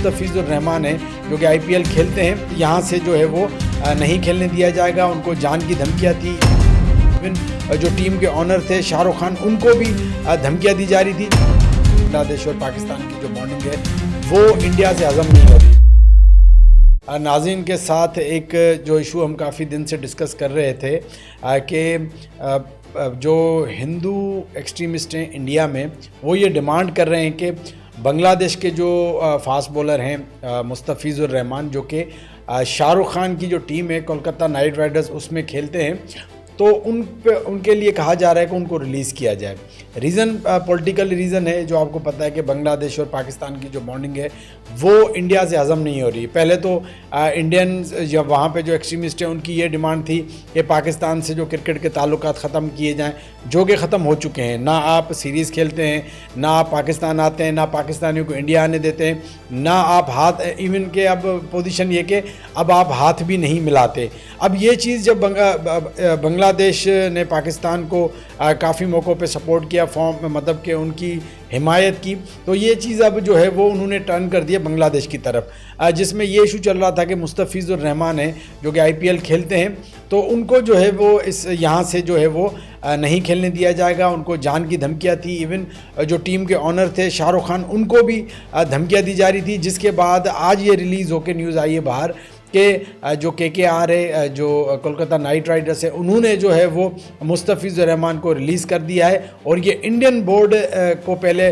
मुस्तफिजुर रहमान हैं जो कि IPL खेलते हैं, यहाँ से जो है वो नहीं खेलने दिया जाएगा। उनको जान की धमकियाँ थी। जो टीम के ऑनर थे शाहरुख खान, उनको भी धमकियाँ दी जा रही थी। बांग्लादेश और पाकिस्तान की जो बॉन्डिंग है वो इंडिया से हजम नहीं हो रही। नाज़रीन के साथ एक जो इशू हम काफ़ी दिन से डिस्कस कर रहे थे कि जो हिंदू एक्सट्रीमिस्ट हैं इंडिया में, वो ये डिमांड कर रहे हैं कि बांग्लादेश के जो फास्ट बॉलर हैं मुस्तफिजुर रहमान, जो कि शाहरुख खान की जो टीम है कोलकाता नाइट राइडर्स, उसमें खेलते हैं, तो उनके लिए कहा जा रहा है कि उनको रिलीज़ किया जाए। रीज़न पॉलिटिकल रीज़न है। जो आपको पता है कि बांग्लादेश और पाकिस्तान की जो बॉन्डिंग है वो इंडिया से हज़म नहीं हो रही। पहले तो इंडियन या वहाँ पे जो एक्सट्रीमिस्ट हैं उनकी ये डिमांड थी कि पाकिस्तान से जो क्रिकेट के ताल्लुकात ख़त्म किए जाएं, जो कि ख़त्म हो चुके हैं। ना आप सीरीज़ खेलते हैं, ना आप पाकिस्तान आते हैं, ना पाकिस्तानियों को इंडिया आने देते हैं, ना आप हाथ, इवन के अब पोजीशन ये कि अब आप हाथ भी नहीं मिलाते। अब ये चीज़ जब बांग्लादेश ने पाकिस्तान को काफ़ी मौक़ों पे सपोर्ट किया, मतलब कि उनकी हिमायत की, तो ये चीज़ अब जो है वो उन्होंने टर्न कर दिया बांग्लादेश की तरफ, जिसमें ये इशू चल रहा था कि मुस्तफिजुर रहमान हैं जो कि IPL खेलते हैं, तो उनको जो है वो यहाँ से जो है वो नहीं खेलने दिया जाएगा। उनको जान की धमकियाँ थी। इवन जो टीम के ऑनर थे शाहरुख खान, उनको भी धमकियाँ दी जा रही थी, जिसके बाद आज ये रिलीज़ होकर न्यूज़ आई है बाहर कि जो KKR है, जो कोलकाता नाइट राइडर्स है, उन्होंने जो है वो मुस्तफिजुर रहमान को रिलीज़ कर दिया है। और ये इंडियन बोर्ड को पहले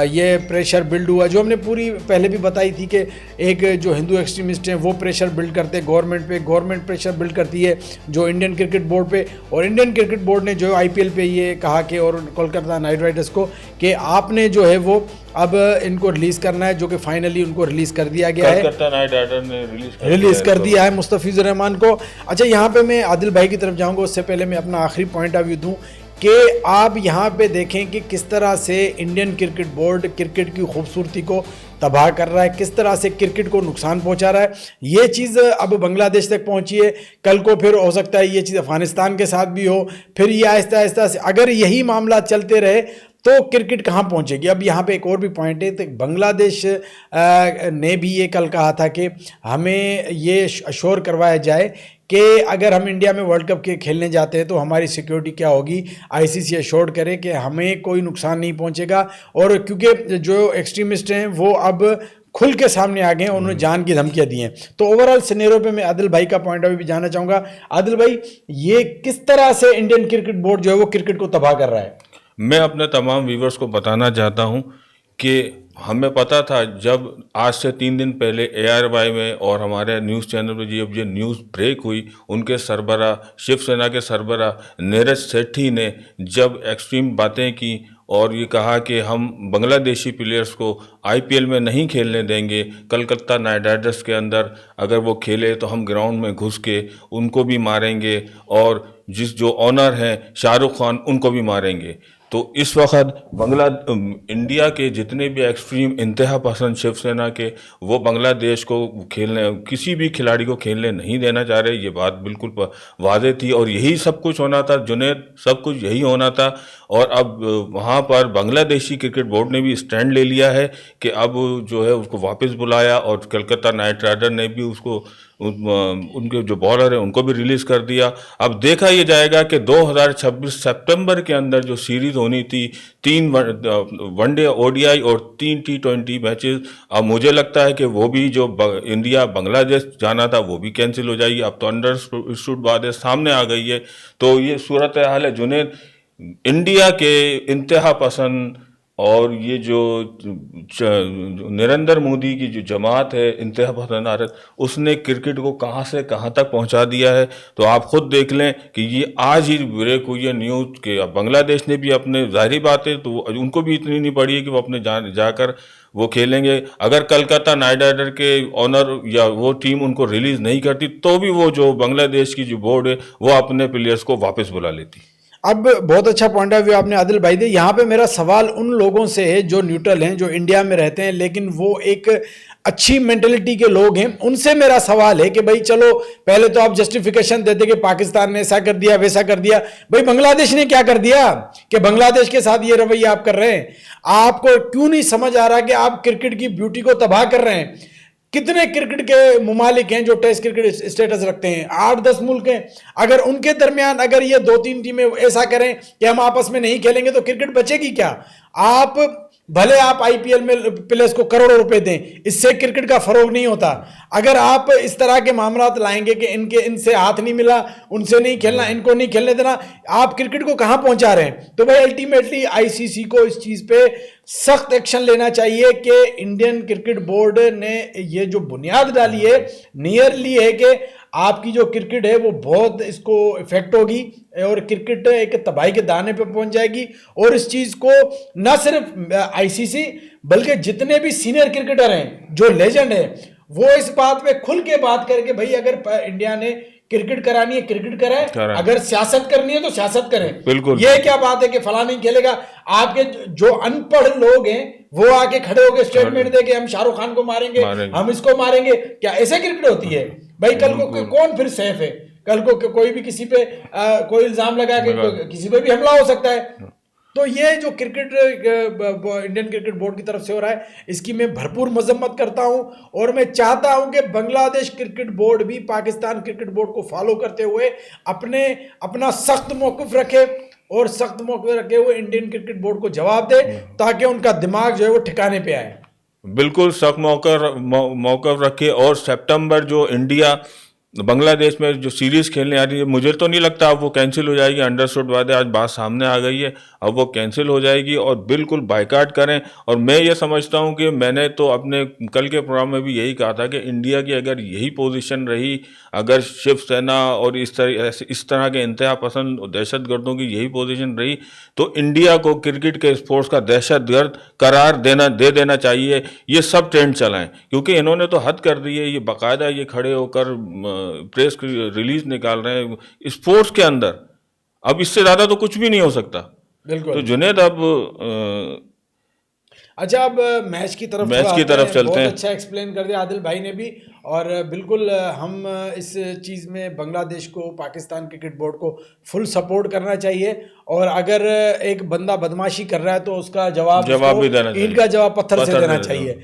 ये प्रेशर बिल्ड हुआ, जो हमने पूरी पहले भी बताई थी कि एक जो हिंदू एक्सट्रीमिस्ट हैं वो प्रेशर बिल्ड करते हैं गवर्नमेंट पे, गवर्नमेंट प्रेशर बिल्ड करती है जो इंडियन क्रिकेट बोर्ड पे, और इंडियन क्रिकेट बोर्ड ने जो IPL पे ये कहा कि, और कोलकाता नाइट राइडर्स को, कि आपने जो है वो अब इनको रिलीज़ करना है, जो कि फाइनली उनको रिलीज़ कर दिया गया है। कोलकाता नाइट राइडर ने रिलीज़ कर दिया है मुस्तफिजुर रहमान को। अच्छा, यहाँ पे मैं आदिल भाई की तरफ जाऊँगा, उससे पहले मैं अपना आखिरी पॉइंट ऑफ व्यू दूँ कि आप यहाँ पे देखें कि किस तरह से इंडियन क्रिकेट बोर्ड क्रिकेट की खूबसूरती को तबाह कर रहा है, किस तरह से क्रिकेट को नुकसान पहुँचा रहा है। ये चीज़ अब बांग्लादेश तक पहुँची है, कल को फिर हो सकता है ये चीज़ अफ़गानिस्तान के साथ भी हो, फिर ये आहिस्ता आहिस्ता से अगर यही मामला चलते रहे तो क्रिकेट कहाँ पहुँचेगी। अब यहाँ पे एक और भी पॉइंट है, तो बांग्लादेश ने भी ये कल कहा था कि हमें ये अश्योर करवाया जाए कि अगर हम इंडिया में वर्ल्ड कप के खेलने जाते हैं तो हमारी सिक्योरिटी क्या होगी। ICC अश्योर करे कि हमें कोई नुकसान नहीं पहुँचेगा। और क्योंकि जो एक्सट्रीमिस्ट हैं वो अब खुल के सामने आ गए हैं, उन्होंने जान की धमकियाँ दी हैं। तो ओवरऑल सिनेरियो पे मैं आदिल भाई का पॉइंट ऑफ व्यू भी जानना चाहूँगा। आदिल भाई, ये किस तरह से इंडियन क्रिकेट बोर्ड जो है वो क्रिकेट को तबाह कर रहा है? मैं अपने तमाम व्यूवर्स को बताना चाहता हूं कि हमें पता था, जब आज से 3 दिन पहले ARY में और हमारे न्यूज़ चैनल पर जब ये न्यूज़ ब्रेक हुई, उनके सरबरा, शिवसेना के सरबरा नीरज सेठी ने जब एक्सट्रीम बातें की और ये कहा कि हम बांग्लादेशी प्लेयर्स को IPL में नहीं खेलने देंगे, कलकत्ता नाइट राइडर्स के अंदर अगर वो खेले तो हम ग्राउंड में घुस के उनको भी मारेंगे, और जो ऑनर हैं शाहरुख खान, उनको भी मारेंगे। तो इस वक्त इंडिया के जितने भी एक्सट्रीम इंतहा पसंद शिवसेना के, वो बांग्लादेश को खेलने, किसी भी खिलाड़ी को खेलने नहीं देना चाह रहे। ये बात बिल्कुल वाज़ेह थी और यही सब कुछ होना था जुनैद, सब कुछ यही होना था। और अब वहाँ पर बांग्लादेशी क्रिकेट बोर्ड ने भी स्टैंड ले लिया है कि अब जो है उसको वापस बुलाया, और कलकत्ता नाइट राइडर ने भी उसको उनके जो बॉलर हैं उनको भी रिलीज़ कर दिया। अब देखा ये जाएगा कि 2026 सितंबर के अंदर जो सीरीज़ होनी थी, 3 वनडे ODI और 3 T20 मैचेस, अब मुझे लगता है कि वो भी जो इंडिया बांग्लादेश जाना था वो भी कैंसिल हो जाएगी। अब तो अंडरस्टूड बात सामने आ गई है। तो ये सूरत हाल है जुनैद, इंडिया के इंतहा पसंद और ये जो नरेंद्र मोदी की जो जमात है इंतहा पसंद भारत, उसने क्रिकेट को कहाँ से कहाँ तक पहुँचा दिया है। तो आप खुद देख लें कि ये आज ही ब्रेक हुई है न्यूज़ के अब बांग्लादेश ने भी अपने, जाहिर बात है तो उनको भी इतनी नहीं पड़ी है कि वो अपने जाकर वो खेलेंगे। अगर कलकत्ता नाइट राइडर के ऑनर या वो टीम उनको रिलीज़ नहीं करती तो भी वो जो बांग्लादेश की जो बोर्ड है वो अपने प्लेयर्स को वापस बुला लेती। अब बहुत अच्छा पॉइंट ऑफ व्यू आपने आदिल भाई दे। यहाँ पे मेरा सवाल उन लोगों से है जो न्यूट्रल हैं, जो इंडिया में रहते हैं लेकिन वो एक अच्छी मेंटेलिटी के लोग हैं, उनसे मेरा सवाल है कि भाई चलो पहले तो आप जस्टिफिकेशन देते कि पाकिस्तान ने ऐसा कर दिया वैसा कर दिया, भाई बांग्लादेश ने क्या कर दिया कि बांग्लादेश के साथ ये रवैया आप कर रहे हैं? आपको क्यों नहीं समझ आ रहा कि आप क्रिकेट की ब्यूटी को तबाह कर रहे हैं? कितने क्रिकेट के मुमालिक हैं जो टेस्ट क्रिकेट स्टेटस रखते हैं? 8-10 मुल्क हैं। अगर उनके दरमियान अगर ये 2-3 टीमें ऐसा करें कि हम आपस में नहीं खेलेंगे तो क्रिकेट बचेगी क्या? आप भले आप आईपीएल में प्लेयर्स को करोड़ों रुपए दें, इससे क्रिकेट का फरोग नहीं होता। अगर आप इस तरह के मामलात लाएंगे कि इनसे हाथ नहीं मिला, उनसे नहीं खेलना, इनको नहीं खेलने देना, आप क्रिकेट को कहां पहुंचा रहे हैं? तो भाई अल्टीमेटली आईसीसी को इस चीज पे सख्त एक्शन लेना चाहिए कि इंडियन क्रिकेट बोर्ड ने ये जो बुनियाद डाली है नियरली है कि आपकी जो क्रिकेट है वो बहुत इसको इफेक्ट होगी और क्रिकेट एक तबाही के दाने पे पहुंच जाएगी। और इस चीज को न सिर्फ आईसीसी बल्कि जितने भी सीनियर क्रिकेटर हैं जो लेजेंड है वो इस बात पे खुल के बात करके भाई अगर इंडिया ने क्रिकेट करानी है क्रिकेट कराए, अगर सियासत करनी है तो सियासत करें। बिल्कुल। ये क्या बात है कि फला नहीं खेलेगा? आपके जो अनपढ़ लोग हैं वो आके खड़े होकर स्टेटमेंट दे के हम शाहरुख खान को मारेंगे, हम इसको मारेंगे, क्या ऐसे क्रिकेट होती है? भाई कल को कौन फिर सेफ है? कल को कोई भी किसी पे कोई इल्जाम लगा के किसी पे भी हमला हो सकता है। तो ये जो क्रिकेट इंडियन क्रिकेट बोर्ड की तरफ से हो रहा है इसकी मैं भरपूर मजम्मत करता हूं और मैं चाहता हूं कि बांग्लादेश क्रिकेट बोर्ड भी पाकिस्तान क्रिकेट बोर्ड को फॉलो करते हुए अपना सख्त मौक़िफ़ रखे और सख्त मौक़िफ़ रखे हुए इंडियन क्रिकेट बोर्ड को जवाब दे ताकि उनका दिमाग जो है वो ठिकाने पे आए। बिल्कुल सख्त मौक़िफ़ रखे। और सितंबर जो इंडिया बांग्लादेश में जो सीरीज़ खेलने आ रही है, मुझे तो नहीं लगता अब वो कैंसिल हो जाएगी। अंडरस्टूड बात है, आज बात सामने आ गई है, अब वो कैंसिल हो जाएगी और बिल्कुल बायकॉट करें। और मैं ये समझता हूँ कि मैंने तो अपने कल के प्रोग्राम में भी यही कहा था कि इंडिया की अगर यही पोजीशन रही, अगर शिवसेना और इस तरह के इंतहा पसंद दहशतगर्दों की यही पोजीशन रही तो इंडिया को क्रिकेट के स्पोर्ट्स का दहशतगर्द करार दे देना चाहिए। ये सब ट्रेंड चलाएं क्योंकि इन्होंने तो हद कर दी है। ये बाकायदा ये खड़े होकर प्रेस रिलीज निकाल रहे हैं स्पोर्ट्स के अंदर। अब इससे ज्यादा तो कुछ भी नहीं हो सकता। बिल्कुल। तो जुनेद अब अच्छा, अब मैच की तरफ चलते बहुत हैं। अच्छा एक्सप्लेन कर दिया आदिल भाई ने भी। और बिल्कुल हम इस चीज़ में बांग्लादेश को पाकिस्तान क्रिकेट बोर्ड को फुल सपोर्ट करना चाहिए। और अगर एक बंदा बदमाशी कर रहा है तो उसका जवाब भी देना चाहिए। ईंट का जवाब पत्थर से देना चाहिए।